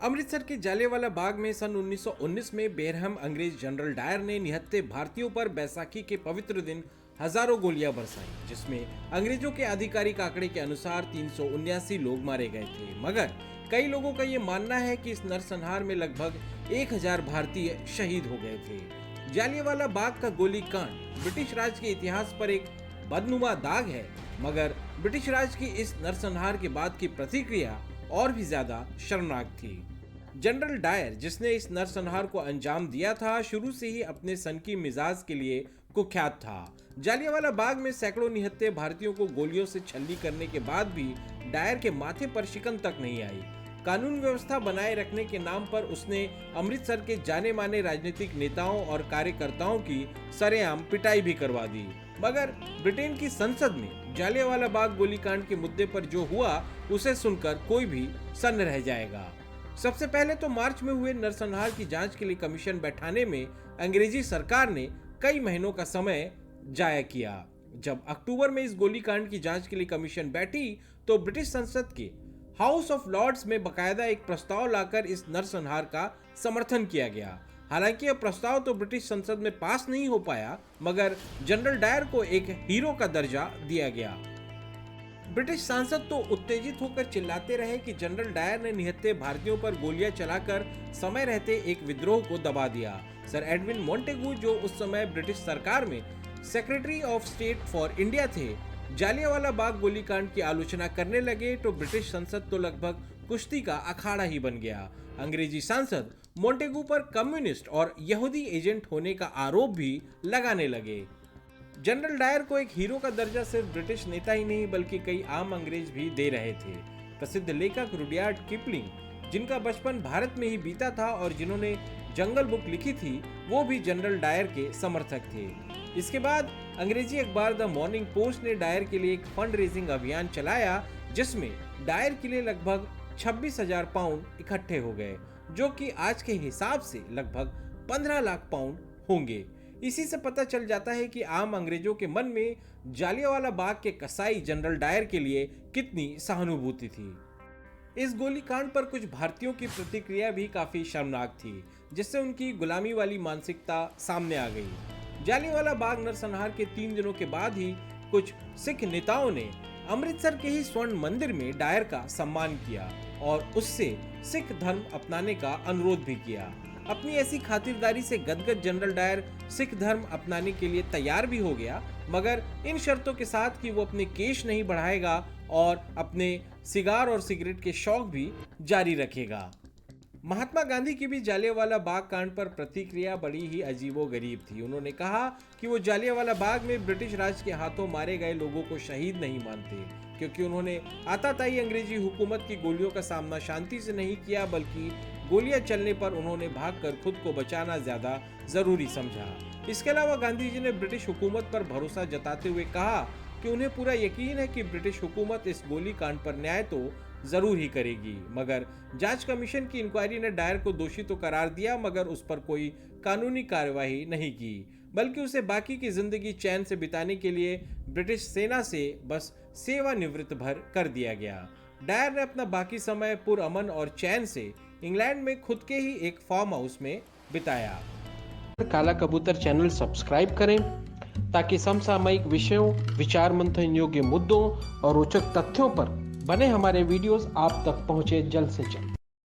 अमृतसर के जलियांवाला बाग में सन 1919 में बेरहम अंग्रेज जनरल डायर ने निहत्थे भारतीयों पर बैसाखी के पवित्र दिन हजारों गोलियां बरसाई, जिसमें अंग्रेजों के आधिकारिक आंकड़े के अनुसार 379 लोग मारे गए थे। मगर कई लोगों का ये मानना है कि इस नरसंहार में लगभग 1000 भारतीय शहीद हो गए थे। जलियांवाला बाग का गोलीकांड ब्रिटिश राज के इतिहास पर एक बदनुमा दाग है, मगर ब्रिटिश राज की इस नरसंहार के बाद की प्रतिक्रिया और भी ज्यादा शर्मनाक थी। जनरल डायर, जिसने इस नरसंहार को अंजाम दिया था, शुरू से ही अपने सनकी मिजाज के लिए कुख्यात था। जलियांवाला बाग में सैकड़ों निहत्थे भारतीयों को गोलियों से छल्ली करने के बाद भी डायर के माथे पर शिकन तक नहीं आई। कानून व्यवस्था बनाए रखने के नाम पर उसने अमृतसर के जाने माने राजनीतिक नेताओं और कार्यकर्ताओं की सरेआम पिटाई भी करवा दी। मगर ब्रिटेन की संसद में जलियांवाला बाग गोलीकांड के मुद्दे पर जो हुआ, उसे सुनकर कोई भी सन्न रह जाएगा। सबसे पहले तो मार्च में हुए नरसंहार की जांच के लिए कमीशन बैठाने में अंग्रेजी सरकार ने कई महीनों का समय जाया किया। जब अक्टूबर में इस गोलीकांड की जांच के लिए कमीशन बैठी तो ब्रिटिश संसद के हाउस ऑफ लॉर्ड्स में बकायदा एक प्रस्ताव लाकर इस नरसंहार का समर्थन किया गया। हालांकि यह प्रस्ताव तो ब्रिटिश संसद में पास नहीं हो पाया, मगर जनरल डायर को एक हीरो का दर्जा दिया गया। ब्रिटिश सांसद तो उत्तेजित होकर चिल्लाते रहे कि जनरल डायर ने निहत्थे भारतीयों पर गोलियां चलाकर समय रहते एक विद्रोह को दबा दिया। सर एडविन मोंटेगू, जो उस समय ब्रिटिश सरकार में secretary of state for India थे, जलियांवाला बाग गोलीकांड की आलोचना करने लगे तो ब्रिटिश संसद तो लगभग कुश्ती का अखाड़ा ही बन गया। अंग्रेजी सांसद मोंटेगू पर कम्युनिस्ट और यहूदी एजेंट होने का आरोप भी लगाने लगे। जनरल डायर को एक हीरो का दर्जा सिर्फ ब्रिटिश नेता ही नहीं बल्कि कई आम अंग्रेज भी दे रहे थे। प्रसिद्ध लेखक रुडयार्ड किपलिंग, जिनका बचपन भारत में ही बीता था और जिन्होंने जंगल बुक लिखी थी, वो भी जनरल डायर के समर्थक थे। इसके बाद अंग्रेजी अखबार द मॉर्निंग पोस्ट ने डायर के लिए एक फंड रेजिंग अभियान चलाया, जिसमें डायर के लिए लगभग 26,000 पाउंड इकट्ठे हो गए, जो कि आज के हिसाब से लगभग 15 लाख पाउंड होंगे। इसी से पता चल जाता है कि आम अंग्रेजों के मन में जलियांवाला बाग के कसाई जनरल डायर के लिए कितनी सहानुभूति थी। इस गोलीकांड पर कुछ भारतीयों की प्रतिक्रिया भी काफी शर्मनाक थी, जिससे उनकी गुलामी वाली मानसिकता सामने आ गई। जलियांवाला बाग नरसंहार के 3 दिनों के बाद ही कुछ सिख नेताओं ने अमृतसर के ही स्वर्ण मंदिर में डायर का सम्मान किया और उससे सिख धर्म अपनाने का अनुरोध भी किया। अपनी ऐसी खातिरदारी से गदगद जनरल डायर सिख धर्म अपनाने के लिए तैयार भी हो गया, मगर इन शर्तों के साथ कि वो अपने केश नहीं बढ़ाएगा और अपने सिगार और सिगरेट के शौक भी जारी रखेगा। महात्मा गांधी की भी जलियांवाला बाग कांड पर प्रतिक्रिया बड़ी ही अजीबोगरीब थी। उन्होंने कहा कि वो जलियांवाला बाग में ब्रिटिश राज के हाथों मारे गए लोगों को शहीद नहीं मानते, क्योंकि उन्होंने आताताई अंग्रेजी हुकूमत की गोलियों का सामना शांति से नहीं किया, बल्कि गोलियां चलने पर उन्होंने भागकर खुद को बचाना ज्यादा जरूरी समझा। इसके अलावा गांधी जी ने ब्रिटिश हुकूमत पर भरोसा जताते हुए कहा कि उन्हें पूरा यकीन है कि ब्रिटिश हुकूमत इस गोली कांड पर न्याय तो जरूर ही करेगी। मगर जांच कमीशन की इंक्वायरी ने डायर को दोषी तो करार दिया, मगर उस पर कोई कानूनी कार्यवाही नहीं की, बल्कि उसे बाकी की जिंदगी चैन से बिताने के लिए ब्रिटिश सेना से बस सेवानिवृत्त भर कर दिया गया। डायर ने अपना बाकी समय पुरअमन और चैन से इंग्लैंड में खुद के ही एक फार्म हाउस में बिताया। काला कबूतर चैनल सब्सक्राइब करें ताकि समसामयिक विषयों, विचार मंथन योग्य मुद्दों और रोचक तथ्यों पर बने हमारे वीडियोस आप तक पहुंचे जल्द से जल्द।